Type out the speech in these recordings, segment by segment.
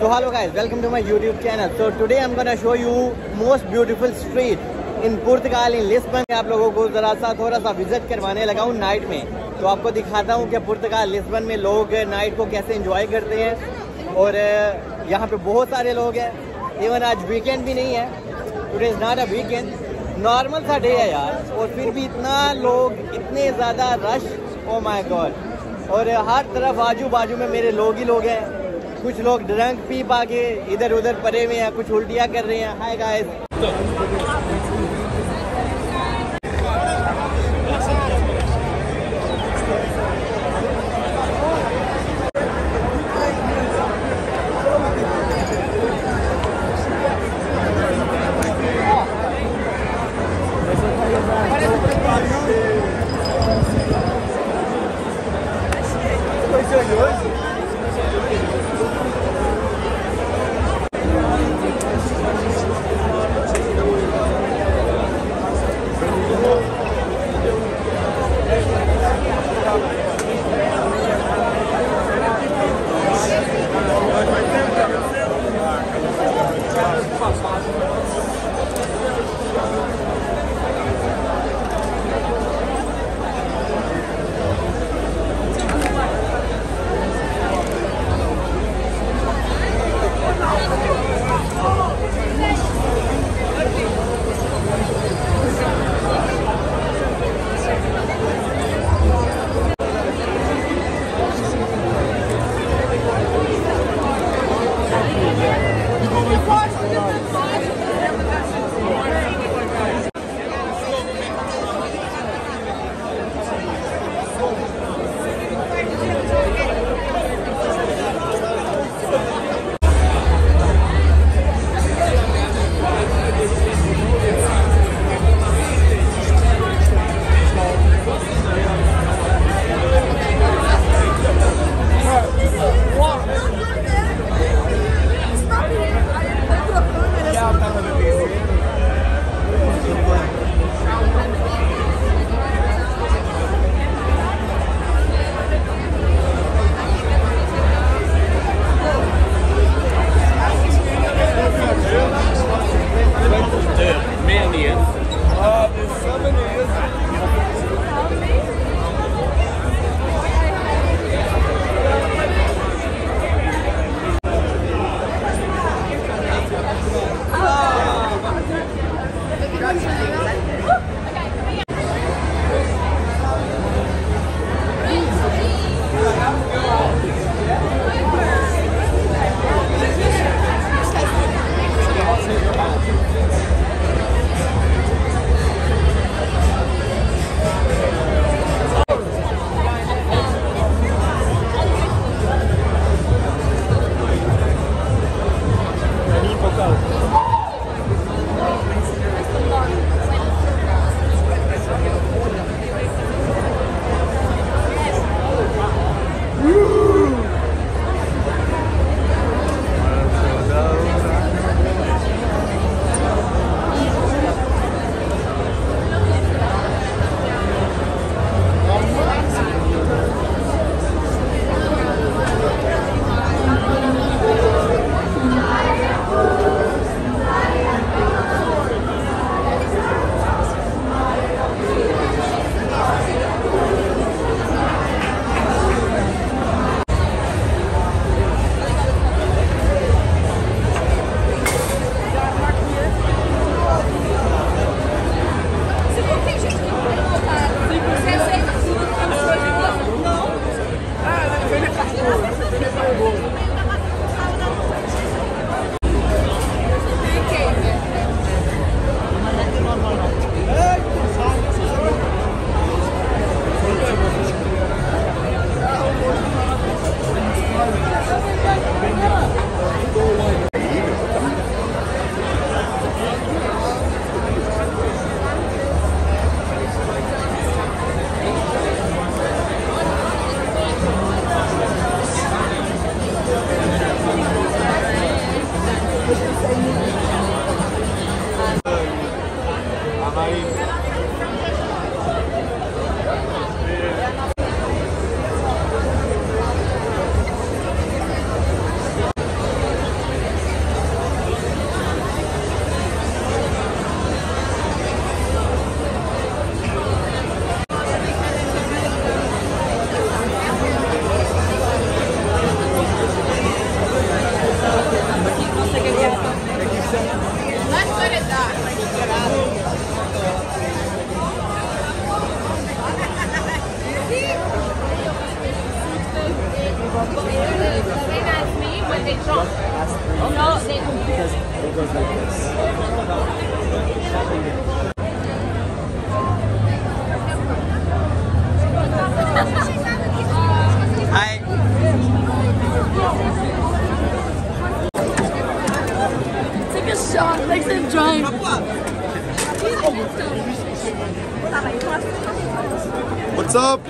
So hello guys, welcome to my YouTube channel. So today I'm gonna show you most beautiful street in Portugal in Lisbon. आप लोगों को ज़रा सा थोड़ा सा विजिट करवाने लगा हूँ नाइट में, तो आपको दिखाता हूँ कि पुर्तगाल लिस्बन में लोग नाइट को कैसे एंजॉय करते हैं। और यहाँ पे बहुत सारे लोग हैं, इवन आज वीकेंड भी नहीं है, today is not a weekend, normal सा डे है यार, और फिर भी इतना लोग, इतने ज़्यादा रश, ओ माय गॉड। और हर तरफ आजू बाजू में मेरे लोग ही लोग हैं। कुछ लोग ड्रंक पी पा के इधर उधर पड़े हुए हैं, कुछ उल्टियाँ कर रहे हैं। Hi guys, No, because it goes like this. Hi. Take a shot, makes it dry. What's up?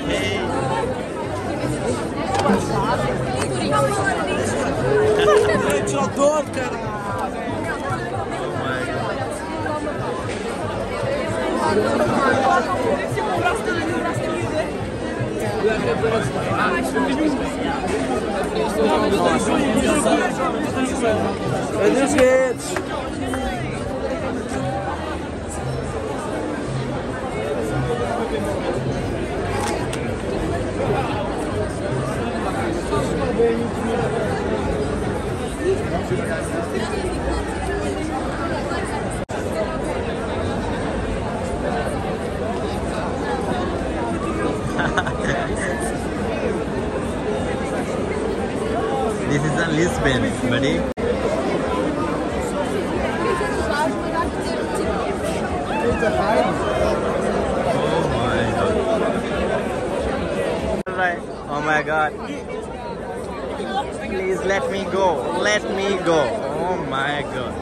This hits. This is a Lisbon, buddy. Oh my god. Please let me go. Let me go. Oh my god.